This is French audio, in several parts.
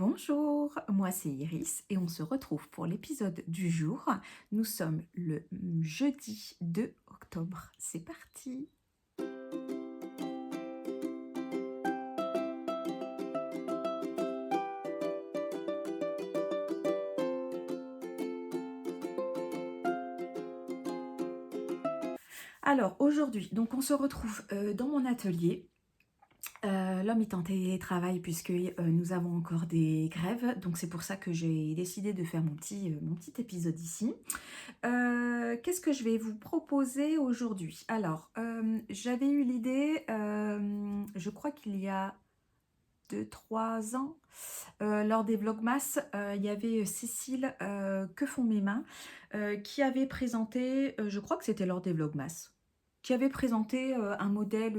Bonjour, moi c'est Iris et on se retrouve pour l'épisode du jour. Nous sommes le jeudi 2 octobre. C'est parti. Alors aujourd'hui, donc on se retrouve dans mon atelier. L'homme est en télétravail puisque nous avons encore des grèves, donc c'est pour ça que j'ai décidé de faire mon petit épisode ici. Qu'est-ce que je vais vous proposer aujourd'hui? Alors, j'avais eu l'idée, je crois qu'il y a 2 3 ans, lors des Vlogmas, il y avait Cécile, Que font mes mains, qui avait présenté, je crois que c'était lors des Vlogmas, qui avait présenté un modèle,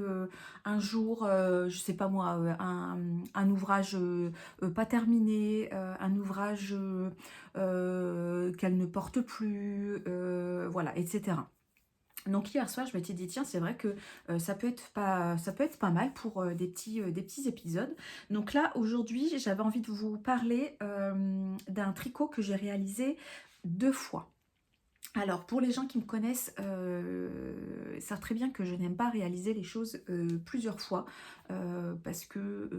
un jour, je sais pas moi, un ouvrage pas terminé, un ouvrage qu'elle ne porte plus, voilà, etc. Donc hier soir, je m'étais dit, tiens, c'est vrai que ça peut être pas mal pour des petits épisodes. Donc là, aujourd'hui, j'avais envie de vous parler d'un tricot que j'ai réalisé 2 fois. Alors, pour les gens qui me connaissent, savent très bien que je n'aime pas réaliser les choses plusieurs fois parce que,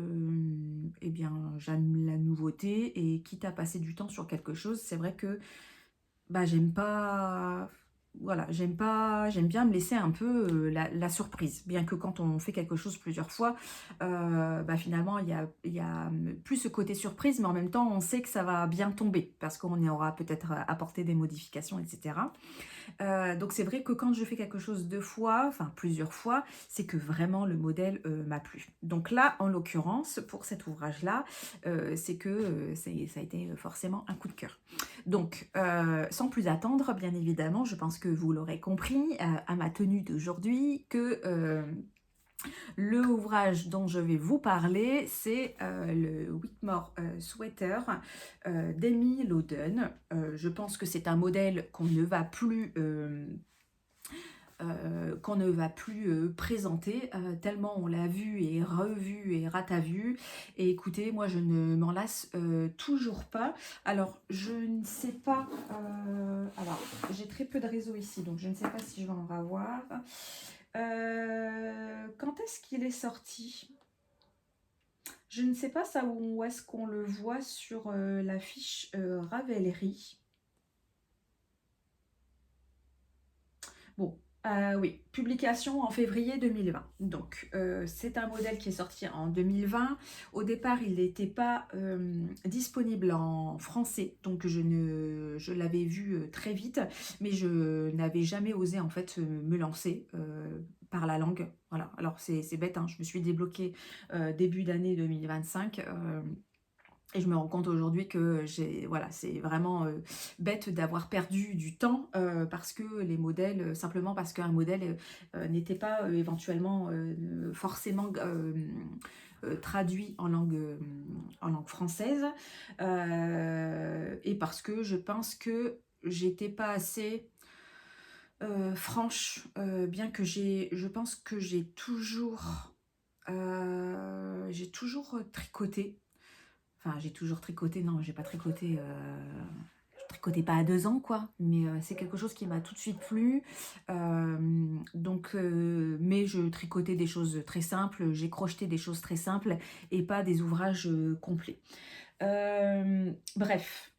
eh bien, j'aime la nouveauté et quitte à passer du temps sur quelque chose, c'est vrai que bah, j'aime pas, voilà, j'aime bien me laisser un peu la surprise. Bien que quand on fait quelque chose plusieurs fois, bah, finalement, il y a plus ce côté surprise, mais en même temps, on sait que ça va bien tomber parce qu'on y aura peut-être apporté des modifications, etc. Donc c'est vrai que quand je fais quelque chose 2 fois, enfin plusieurs fois, c'est que vraiment le modèle m'a plu. Donc là, en l'occurrence, pour cet ouvrage-là, c'est que ça a été forcément un coup de cœur. Donc, sans plus attendre, bien évidemment, je pense que vous l'aurez compris à ma tenue d'aujourd'hui, que le ouvrage dont je vais vous parler, c'est le Whitmore Sweater d'Amy Loden. Je pense que c'est un modèle qu'on ne va plus présenter, tellement on l'a vu et revu et ratavu. Et écoutez, moi je ne m'en lasse toujours pas. Alors je ne sais pas, alors j'ai très peu de réseau ici, donc je ne sais pas si je vais en avoir. Quand est-ce qu'il est sorti? Je ne sais pas ça où est-ce qu'on le voit sur la fiche Ravelry. Bon, oui, publication en février 2020. Donc, c'est un modèle qui est sorti en 2020. Au départ, il n'était pas disponible en français, donc je l'avais vu très vite, mais je n'avais jamais osé en fait me lancer par la langue. Voilà, alors c'est bête, hein, je me suis débloquée début d'année 2025. Et je me rends compte aujourd'hui que voilà, c'est vraiment bête d'avoir perdu du temps parce que les modèles, simplement parce qu'un modèle n'était pas éventuellement forcément traduit en langue française et parce que je pense que j'étais pas assez franche, bien que je pense que j'ai toujours tricoté. Enfin, j'ai toujours tricoté, non, j'ai pas tricoté, je tricotais pas à 2 ans, quoi, mais c'est quelque chose qui m'a tout de suite plu. Donc, mais je tricotais des choses très simples, j'ai crocheté des choses très simples et pas des ouvrages complets. Bref.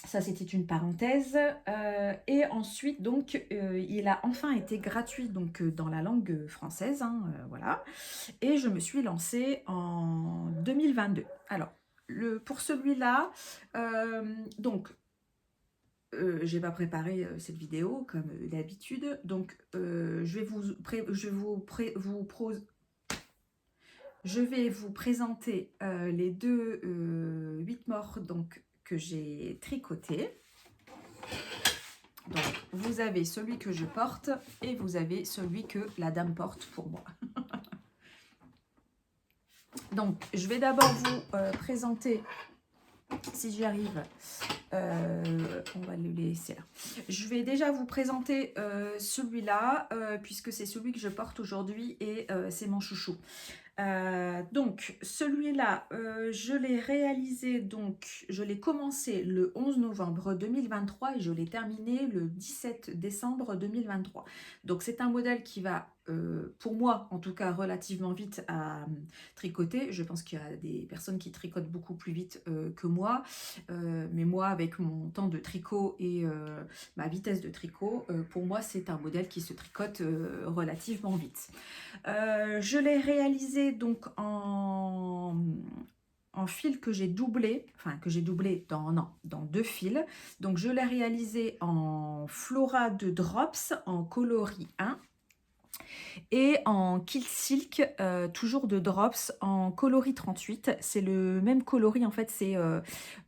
Ça, c'était une parenthèse. Et ensuite, donc, il a enfin été gratuit donc, dans la langue française. Hein, voilà. Et je me suis lancée en 2022. Alors, pour celui-là, donc, j'ai pas préparé cette vidéo comme d'habitude. Donc, je vais vous présenter les deux Whitmore donc, que j'ai tricotés. Donc, vous avez celui que je porte et vous avez celui que la dame porte pour moi. Donc, je vais d'abord vous présenter, si j'y arrive, on va le laisser là. Je vais déjà vous présenter celui-là, puisque c'est celui que je porte aujourd'hui et c'est mon chouchou. Donc celui-là, je l'ai réalisé, donc je l'ai commencé le 11 novembre 2023 et je l'ai terminé le 17 décembre 2023. Donc c'est un modèle qui va, pour moi en tout cas, relativement vite à tricoter. Je pense qu'il y a des personnes qui tricotent beaucoup plus vite que moi, mais moi avec mon temps de tricot et ma vitesse de tricot, pour moi c'est un modèle qui se tricote relativement vite. Je l'ai réalisé donc en fil que j'ai doublé, enfin que j'ai doublé dans, non, dans 2 fils. Donc je l'ai réalisé en Flora de Drops en coloris 1 et en Kill Silk, toujours de Drops en coloris 38. C'est le même coloris en fait, c'est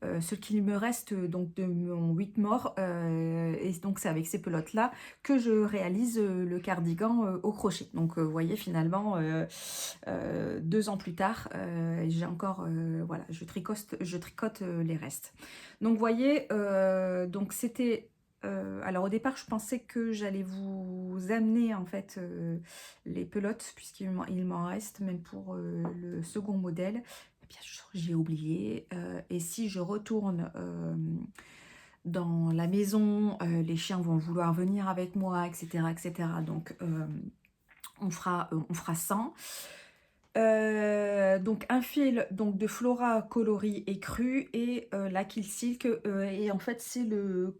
ce qu'il me reste donc de mon Whitmore. Et donc c'est avec ces pelotes là que je réalise le cardigan au crochet. Donc vous voyez finalement 2 ans plus tard, j'ai encore, voilà, je tricote les restes. Donc vous voyez, donc c'était alors au départ, je pensais que j'allais vous amener en fait les pelotes, puisqu'il m'en reste même pour le second modèle. Et bien sûr, j'ai oublié. Et si je retourne dans la maison, les chiens vont vouloir venir avec moi, etc. etc. Donc on fera 100. Donc un fil donc de Flora coloris écru et la Kill Silk et en fait c'est le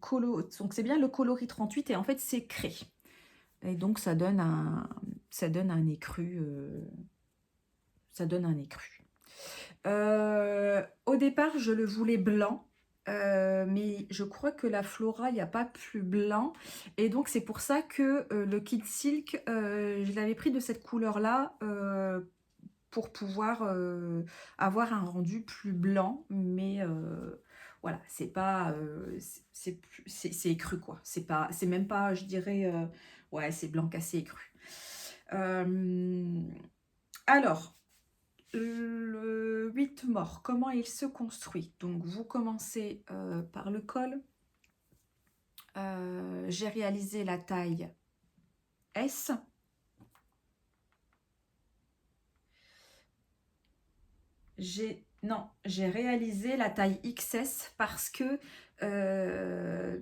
donc c'est bien le coloris 38 et en fait c'est cré et donc ça donne un écru ça donne un écru. Au départ je le voulais blanc, mais je crois que la Flora il n'y a pas plus blanc et donc c'est pour ça que le Kill Silk je l'avais pris de cette couleur là pour pouvoir avoir un rendu plus blanc, mais voilà, c'est pas c'est écru quoi, c'est même pas, je dirais ouais, c'est blanc cassé écru. Alors le 8 mort, comment il se construit? Donc vous commencez par le col. J'ai réalisé la taille S. J'ai réalisé la taille XS parce que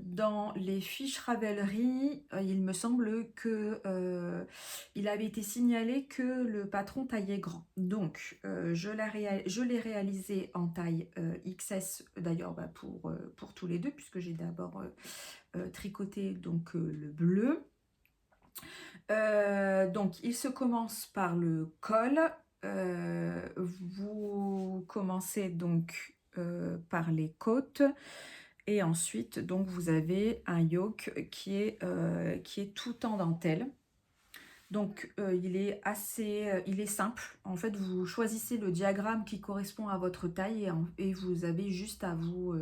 dans les fiches Ravelry, il me semble que il avait été signalé que le patron taillait grand. Donc je l'ai réalisé en taille XS, d'ailleurs bah, pour tous les deux, puisque j'ai d'abord tricoté donc, le bleu. Donc il se commence par le col. Vous commencez donc par les côtes et ensuite donc vous avez un yoke qui est tout en dentelle. Donc il est simple. En fait, vous choisissez le diagramme qui correspond à votre taille et vous avez juste à vous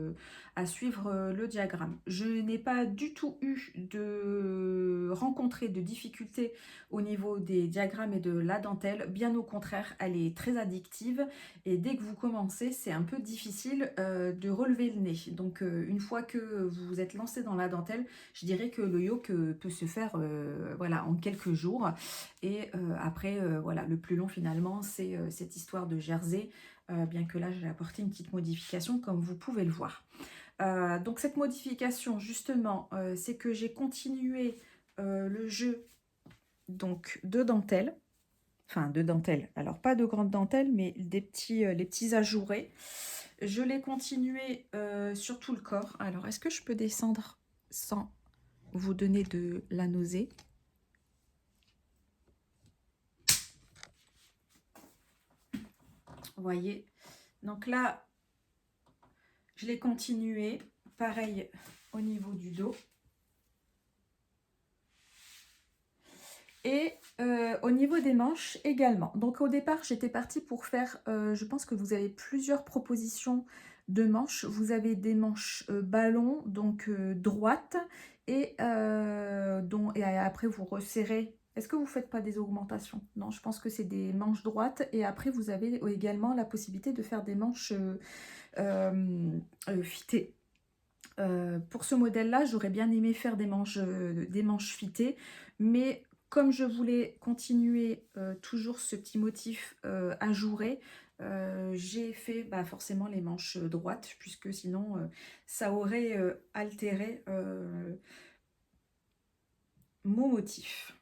à suivre le diagramme. Je n'ai pas du tout eu de rencontré de difficultés au niveau des diagrammes et de la dentelle. Bien au contraire, elle est très addictive et dès que vous commencez, c'est un peu difficile de relever le nez. Donc une fois que vous vous êtes lancé dans la dentelle, je dirais que le yoke peut se faire voilà, en quelques jours. Et après, voilà, le plus long finalement, c'est cette histoire de jersey, bien que là, j'ai apporté une petite modification, comme vous pouvez le voir. Donc cette modification, justement, c'est que j'ai continué le jeu donc, de dentelle. Enfin, de dentelle. Alors, pas de grande dentelle, mais les petits ajourés. Je l'ai continué sur tout le corps. Alors, est-ce que je peux descendre sans vous donner de la nausée? Vous voyez, donc là, je l'ai continué, pareil au niveau du dos. Et au niveau des manches également. Donc au départ, j'étais partie pour faire, je pense que vous avez plusieurs propositions de manches. Vous avez des manches ballon, donc droites, et après vous resserrez. Est-ce que vous ne faites pas des augmentations? Non, je pense que c'est des manches droites. Et après, vous avez également la possibilité de faire des manches fitées. Pour ce modèle-là, j'aurais bien aimé faire des manches fitées, mais comme je voulais continuer toujours ce petit motif ajouré, j'ai fait forcément les manches droites, puisque sinon ça aurait altéré mon motif.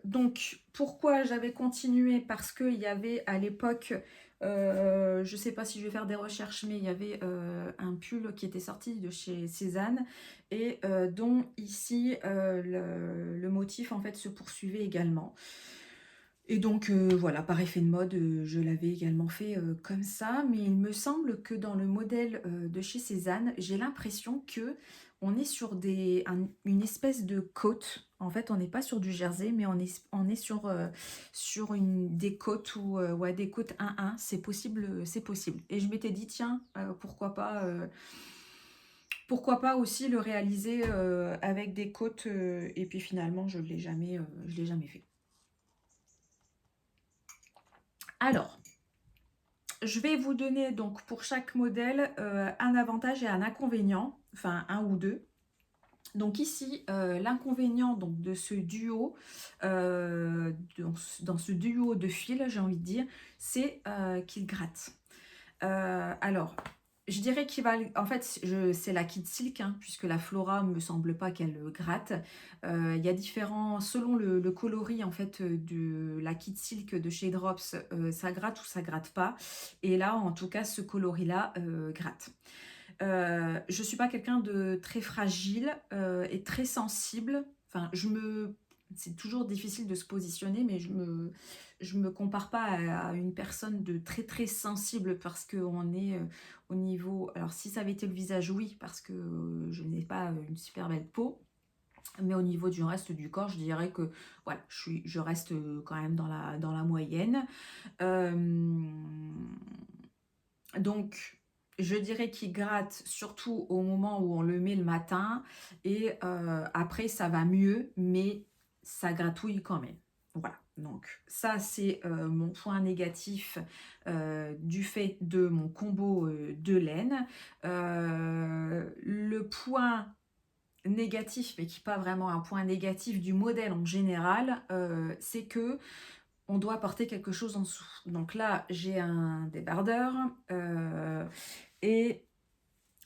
Donc pourquoi j'avais continué? Parce qu'il y avait à l'époque, je sais pas si je vais faire des recherches, mais il y avait, un pull qui était sorti de chez Cézanne et dont ici, le motif en fait se poursuivait également. Et donc voilà, par effet de mode, je l'avais également fait, comme ça. Mais il me semble que dans le modèle, de chez Cézanne, j'ai l'impression que on est sur une espèce de côte. En fait, on n'est pas sur du jersey, mais on est sur des côtes ou ouais, des côtes 1-1. C'est possible, c'est possible. Et je m'étais dit: «Tiens, pourquoi pas aussi le réaliser, avec des côtes?» Et puis finalement je l'ai jamais fait. Alors, je vais vous donner donc pour chaque modèle un avantage et un inconvénient, enfin un ou deux. Donc ici, l'inconvénient donc de ce duo, dans ce duo de fils, j'ai envie de dire, c'est qu'il gratte. Alors, je dirais qu'il va... En fait, c'est la Kid Silk, hein, puisque la Flora me semble pas qu'elle gratte. Il y a différents... Selon le coloris, en fait, de la Kid Silk de chez Drops, ça gratte ou ça gratte pas. Et là, en tout cas, ce coloris-là gratte. Je suis pas quelqu'un de très fragile et très sensible. Enfin, c'est toujours difficile de se positionner, mais je me compare pas à une personne de très très sensible parce qu'on est au niveau... Alors si ça avait été le visage, oui, parce que je n'ai pas une super belle peau. Mais au niveau du reste du corps, je dirais que voilà, je reste quand même dans la moyenne. Donc, je dirais qu'il gratte surtout au moment où on le met le matin et après ça va mieux, mais ça gratouille quand même. Voilà, donc ça c'est mon point négatif du fait de mon combo de laine. Le point négatif, mais qui n'est pas vraiment un point négatif du modèle en général, c'est que on doit porter quelque chose en dessous. Donc là, j'ai un débardeur et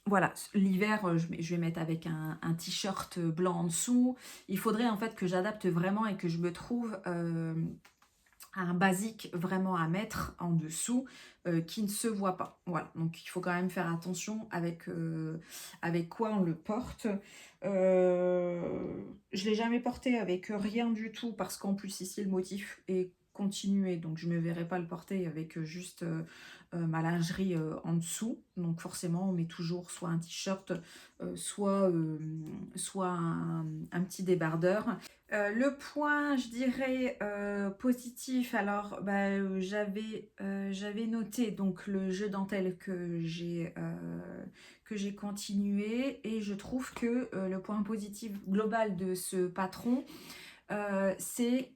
voilà, l'hiver, je vais mettre avec un t-shirt blanc en dessous. Il faudrait en fait que j'adapte vraiment et que je me trouve un basique vraiment à mettre en dessous qui ne se voit pas. Voilà, donc il faut quand même faire attention avec quoi on le porte. Je ne l'ai jamais porté avec rien du tout parce qu'en plus ici le motif est continué, donc je ne me verrai pas le porter avec juste ma lingerie en dessous. Donc forcément on met toujours soit un t-shirt, soit un petit débardeur. Le point, je dirais, positif, alors j'avais noté donc le jeu dentelle que j'ai continué et je trouve que le point positif global de ce patron, c'est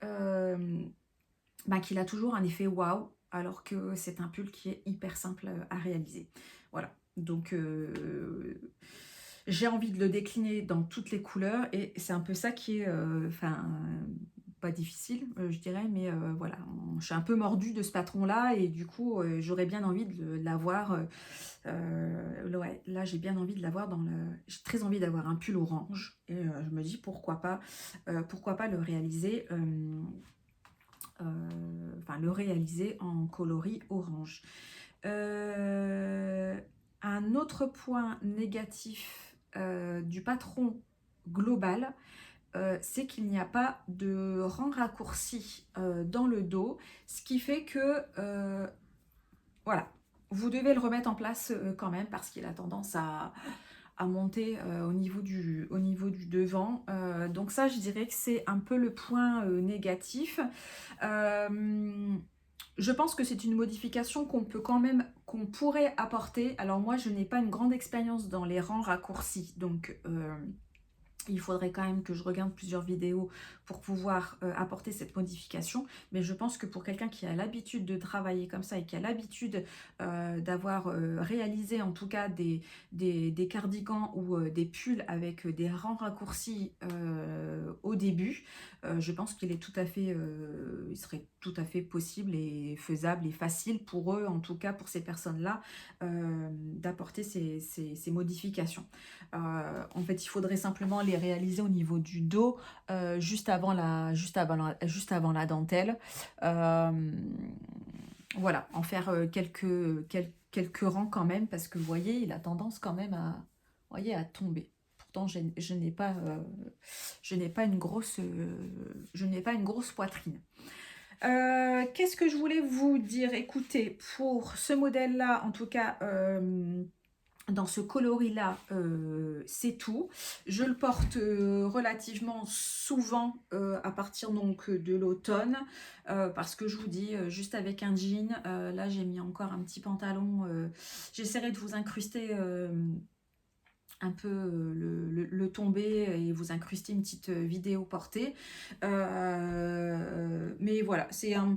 qu'il a toujours un effet waouh, alors que c'est un pull qui est hyper simple à réaliser. Voilà, donc j'ai envie de le décliner dans toutes les couleurs et c'est un peu ça qui est, pas difficile, je dirais, mais voilà, je suis un peu mordue de ce patron-là et du coup, j'aurais bien envie de l'avoir. Ouais, là, j'ai bien envie de l'avoir j'ai très envie d'avoir un pull orange et je me dis pourquoi pas le réaliser. Le réaliser en coloris orange. Un autre point négatif du patron global, c'est qu'il n'y a pas de rang raccourci dans le dos, ce qui fait que voilà, vous devez le remettre en place quand même parce qu'il a tendance à monter au niveau du devant. Donc ça, je dirais que c'est un peu le point négatif. Je pense que c'est une modification qu'on pourrait apporter. Alors moi, je n'ai pas une grande expérience dans les rangs raccourcis, donc Il faudrait quand même que je regarde plusieurs vidéos pour pouvoir apporter cette modification. Mais je pense que pour quelqu'un qui a l'habitude de travailler comme ça et qui a l'habitude d'avoir réalisé en tout cas des cardigans ou des pulls avec des rangs raccourcis au début, je pense qu'il est tout à fait, il serait tout à fait possible et faisable et facile pour eux, en tout cas pour ces personnes-là, d'apporter ces modifications. En fait, il faudrait simplement les réaliser au niveau du dos, juste avant la dentelle. Euh, voilà, en faire quelques rangs quand même, parce que vous voyez, il a tendance quand même à, vous voyez, à tomber. Pourtant, je n'ai pas je n'ai pas une grosse poitrine. Qu'est-ce que je voulais vous dire? Écoutez, pour ce modèle-là, en tout cas, dans ce coloris-là, c'est tout. Je le porte relativement souvent à partir donc de l'automne, parce que je vous dis, juste avec un jean, là j'ai mis encore un petit pantalon, j'essaierai de vous incruster un peu le tombé et vous incruster une petite vidéo portée. Mais voilà, c'est un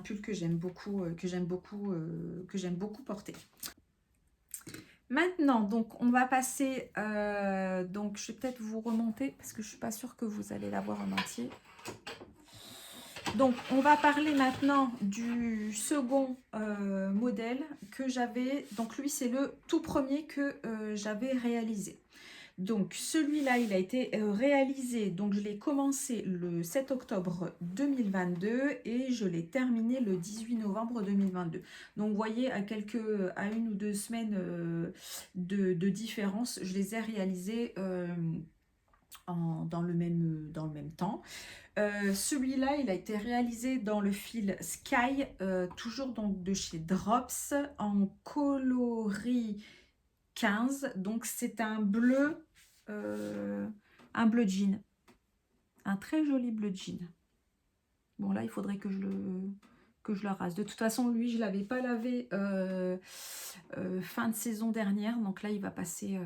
pull que j'aime beaucoup, que j'aime beaucoup porter. Maintenant, donc, on va passer, donc je vais peut-être vous remonter parce que je ne suis pas sûre que vous allez la voir en entier. Donc, on va parler maintenant du second modèle que j'avais. Donc, lui, c'est le tout premier que j'avais réalisé. Donc, celui-là, il a été réalisé, donc je l'ai commencé le 7 octobre 2022 et je l'ai terminé le 18 novembre 2022. Donc, vous voyez, à une ou deux semaines de différence, je les ai réalisés dans le même temps. Celui-là, il a été réalisé dans le fil Sky, toujours donc de chez Drops, en coloris 15. Donc c'est un bleu jean. Un très joli bleu jean. Bon là, il faudrait que je le rase. De toute façon, lui, je ne l'avais pas lavé fin de saison dernière. Donc là, il va passer,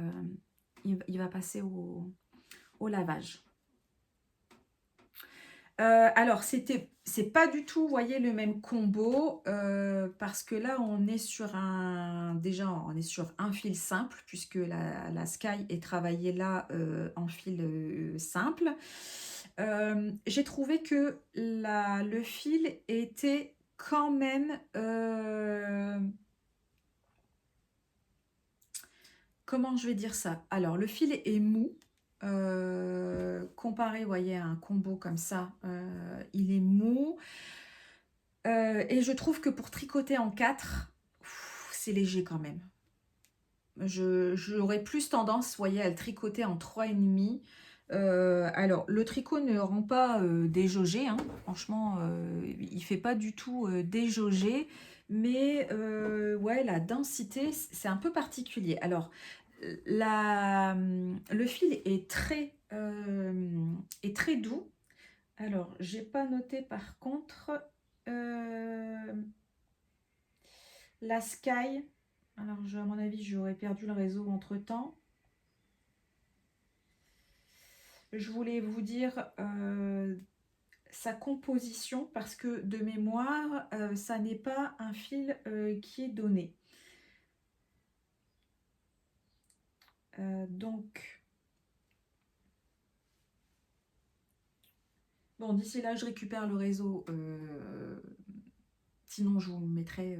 il va passer au lavage. Alors, c'est pas du tout, vous voyez, le même combo, parce que là, on est sur un fil simple, puisque la Sky est travaillée là en fil simple. J'ai trouvé que le fil était quand même, comment je vais dire ça? Alors, le fil est mou. Comparé, vous voyez, à un combo comme ça, il est mou. Et je trouve que pour tricoter en 4, c'est léger quand même. J'aurais plus tendance, vous voyez, à le tricoter en 3,5. Alors, le tricot ne rend pas déjaugé, hein. Franchement, il fait pas du tout déjaugé. Mais ouais, la densité, c'est un peu particulier. Alors, le fil est très doux. Alors, j'ai pas noté par contre la Sky. Alors, à mon avis, j'aurais perdu le réseau entre-temps. Je voulais vous dire sa composition parce que de mémoire, ça n'est pas un fil qui est donné. Donc, bon, d'ici là, je récupère le réseau. Sinon, je vous le mettrai,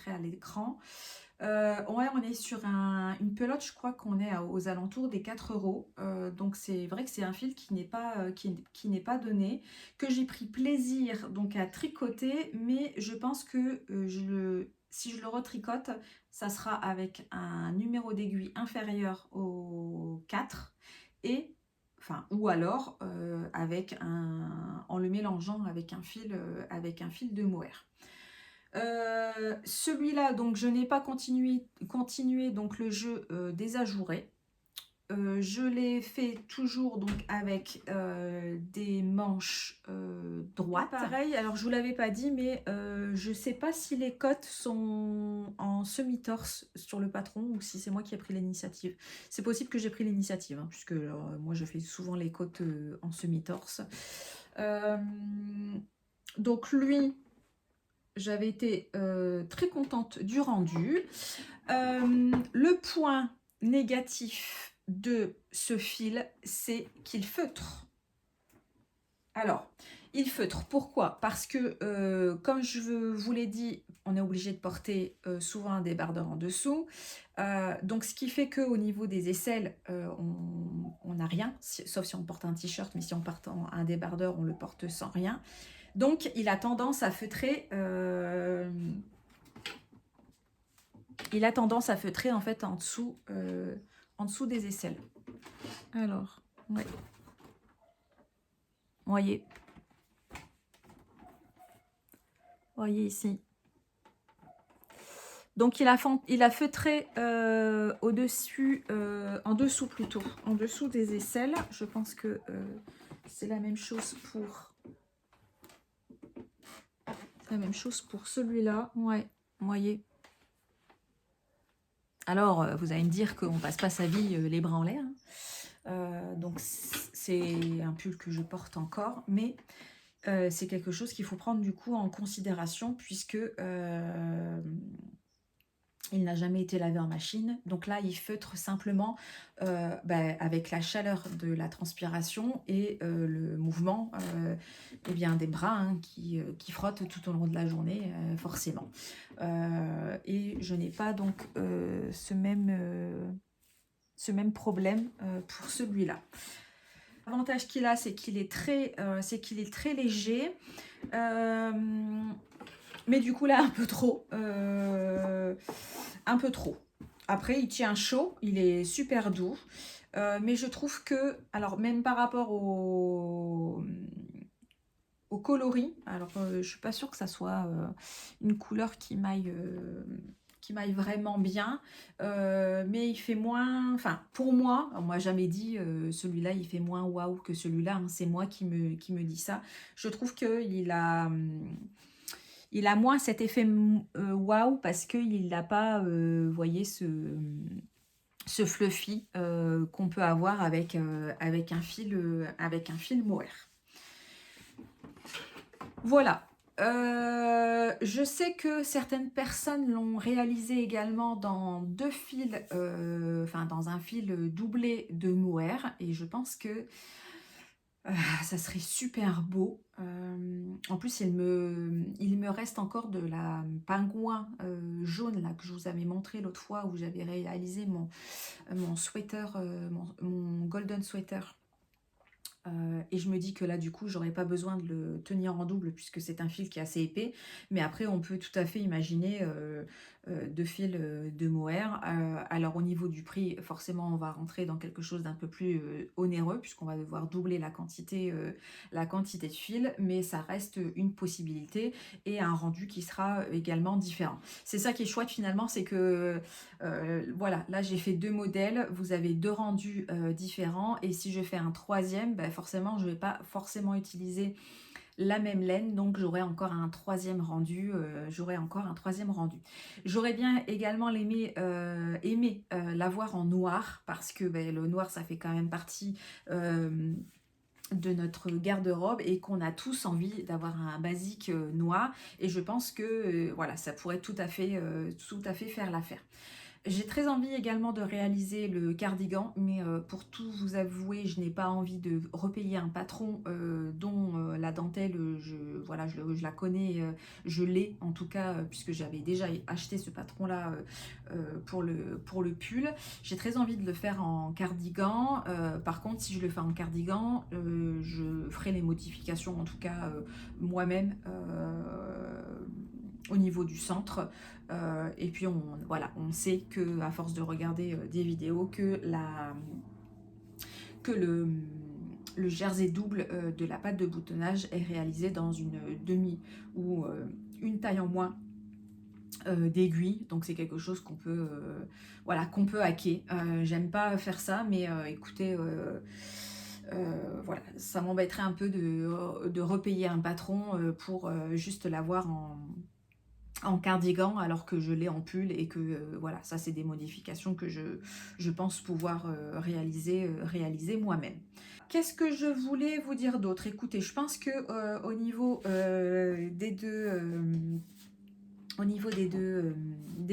à l'écran. Ouais, on est sur une pelote, je crois qu'on est aux alentours des 4 euros. Donc, c'est vrai que c'est un fil qui n'est pas, qui n'est pas donné, que j'ai pris plaisir donc à tricoter, mais je pense que si je le retricote, ça sera avec un numéro d'aiguille inférieur au 4 et enfin, ou alors en le mélangeant avec un fil de mohair. Celui-là, donc je n'ai pas continué donc le jeu des ajourés. je l'ai fait toujours donc avec des manches droites. Pareil, alors je vous l'avais pas dit, mais je sais pas si les côtes sont en semi-torse sur le patron ou si c'est moi qui ai pris l'initiative. C'est possible que j'ai pris l'initiative, hein, puisque moi je fais souvent les côtes en semi-torse. Donc lui, j'avais été très contente du rendu. Le point négatif de ce fil, c'est qu'il feutre. Alors, il feutre. Pourquoi? Parce que, comme je vous l'ai dit, on est obligé de porter souvent un débardeur en dessous. Donc, ce qui fait qu'au niveau des aisselles, on n'a rien, sauf si on porte un t-shirt, mais si on porte un débardeur, on le porte sans rien. Donc, il a tendance à feutrer. Il a tendance à feutrer en fait en dessous des aisselles. Alors, ouais. Voyez ici. Donc il a feutré au-dessus, en dessous plutôt, en dessous des aisselles. Je pense que c'est la même chose pour celui-là. Ouais, voyez. Alors, vous allez me dire qu'on passe pas sa vie les bras en l'air. Donc c'est un pull que je porte encore, mais c'est quelque chose qu'il faut prendre du coup en considération puisque il n'a jamais été lavé en machine. Donc là, il feutre simplement avec la chaleur de la transpiration et le mouvement eh bien, des bras hein, qui frottent tout au long de la journée, forcément. Et je n'ai pas donc ce même problème pour celui-là. L'avantage qu'il a, c'est qu'il est très léger. Mais du coup là un peu trop. Après il tient chaud, il est super doux. Mais je trouve que, alors même par rapport au coloris, alors je suis pas sûre que ça soit une couleur qui m'aille vraiment bien, mais il fait moins, enfin pour moi, on m'a jamais dit celui-là il fait moins waouh que celui-là, hein, c'est moi qui me dis ça. Je trouve qu'il a moins cet effet waouh parce qu'il n'a pas, vous voyez, ce fluffy qu'on peut avoir avec un fil mohair. Voilà. Je sais que certaines personnes l'ont réalisé également dans deux fils, dans un fil doublé de mohair, et je pense que ça serait super beau. En plus, il me reste encore de la pingouin jaune là, que je vous avais montré l'autre fois où j'avais réalisé mon sweater, mon golden sweater. Et je me dis que là du coup j'aurais pas besoin de le tenir en double puisque c'est un fil qui est assez épais, mais après on peut tout à fait imaginer deux fils de mohair. Alors au niveau du prix, forcément on va rentrer dans quelque chose d'un peu plus onéreux puisqu'on va devoir doubler la quantité de fil, mais ça reste une possibilité et un rendu qui sera également différent. C'est ça qui est chouette finalement, c'est que voilà, là j'ai fait deux modèles, vous avez deux rendus différents, et si je fais un troisième, forcément je ne vais pas forcément utiliser la même laine, donc j'aurai encore un troisième rendu. J'aurais bien également aimé l'avoir en noir, parce que le noir ça fait quand même partie de notre garde-robe et qu'on a tous envie d'avoir un basique noir, et je pense que voilà, ça pourrait tout à fait faire l'affaire. J'ai très envie également de réaliser le cardigan, mais pour tout vous avouer, je n'ai pas envie de repayer un patron dont la dentelle, je la connais, je l'ai en tout cas, puisque j'avais déjà acheté ce patron-là pour le pull. J'ai très envie de le faire en cardigan. Par contre, si je le fais en cardigan, je ferai les modifications, en tout cas moi-même, au niveau du centre. Et puis on sait que à force de regarder des vidéos que le jersey double de la patte de boutonnage est réalisé dans une demi ou une taille en moins d'aiguilles, donc c'est quelque chose qu'on peut, voilà, qu'on peut hacker. J'aime pas faire ça, mais écoutez, voilà, ça m'embêterait un peu de repayer un patron pour juste l'avoir en cardigan alors que je l'ai en pull et que voilà, ça c'est des modifications que je pense pouvoir réaliser moi-même. Qu'est-ce que je voulais vous dire d'autre? Écoutez, je pense que au niveau des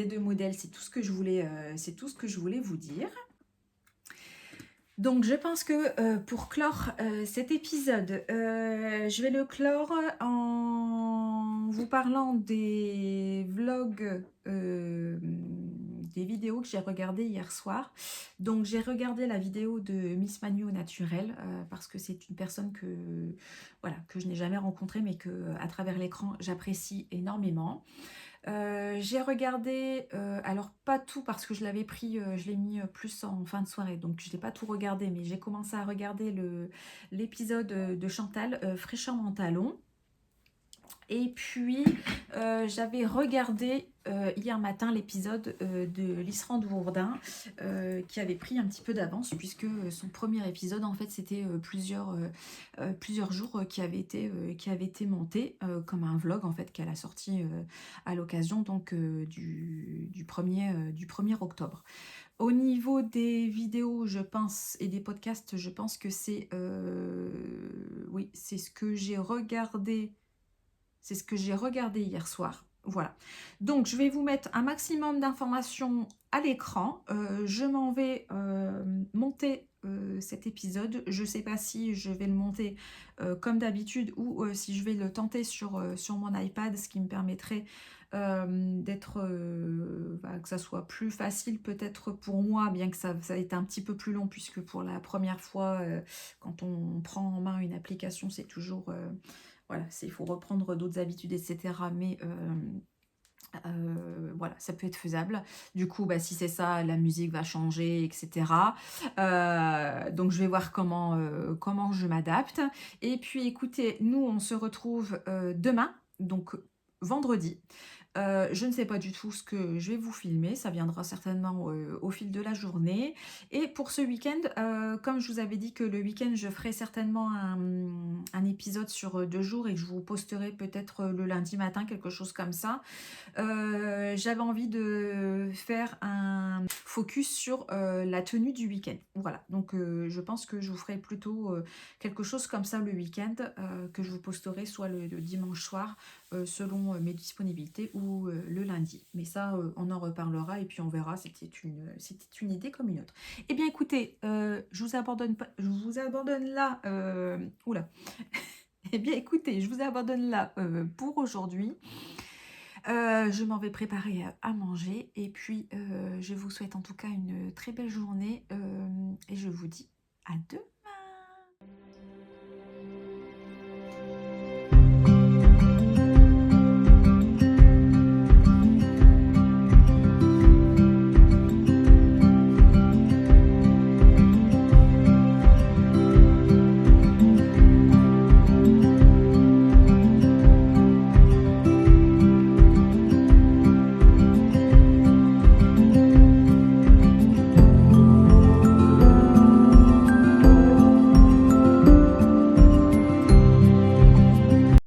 deux modèles, c'est tout ce que je voulais, c'est tout ce que je voulais vous dire. Donc je pense que pour clore cet épisode, je vais le clore en vous parlant des vlogs, des vidéos que j'ai regardées hier soir. Donc j'ai regardé la vidéo de Miss Manu au naturel parce que c'est une personne voilà, que je n'ai jamais rencontrée mais que à travers l'écran j'apprécie énormément. J'ai regardé, alors pas tout parce que je l'avais pris, je l'ai mis plus en fin de soirée, donc je n'ai pas tout regardé, mais j'ai commencé à regarder l'épisode de Chantal, Fraîcheur en talons. Et puis, j'avais regardé hier matin l'épisode de Lisserand Dourdin qui avait pris un petit peu d'avance puisque son premier épisode, en fait, c'était plusieurs jours qui avaient été montés comme un vlog, en fait, qu'elle a sorti à l'occasion donc du 1er octobre. Au niveau des vidéos, je pense, et des podcasts, je pense que c'est oui, c'est ce que j'ai regardé. C'est ce que j'ai regardé hier soir. Voilà. Donc, je vais vous mettre un maximum d'informations à l'écran. Je m'en vais monter cet épisode. Je ne sais pas si je vais le monter comme d'habitude ou si je vais le tenter sur mon iPad, ce qui me permettrait d'être que ça soit plus facile peut-être pour moi, bien que ça a été un petit peu plus long, puisque pour la première fois, quand on prend en main une application, c'est toujours... voilà, il faut reprendre d'autres habitudes, etc. Mais voilà, ça peut être faisable. Du coup, bah, si c'est ça, la musique va changer, etc. Donc, je vais voir comment je m'adapte. Et puis, écoutez, nous, on se retrouve demain, donc vendredi. Je ne sais pas du tout ce que je vais vous filmer, ça viendra certainement au fil de la journée. Et pour ce week-end, comme je vous avais dit que le week-end je ferai certainement un épisode sur 2 jours et que je vous posterai peut-être le lundi matin, quelque chose comme ça. J'avais envie de faire un focus sur la tenue du week-end. Voilà, donc je pense que je vous ferai plutôt quelque chose comme ça le week-end, que je vous posterai soit le dimanche soir, selon mes disponibilités, ou le lundi. Mais ça, on en reparlera et puis on verra, c'était une idée comme une autre. Eh bien écoutez, je vous abandonne là, oula. Eh bien écoutez, je vous abandonne là pour aujourd'hui. Je m'en vais préparer à manger et puis je vous souhaite en tout cas une très belle journée et je vous dis à demain.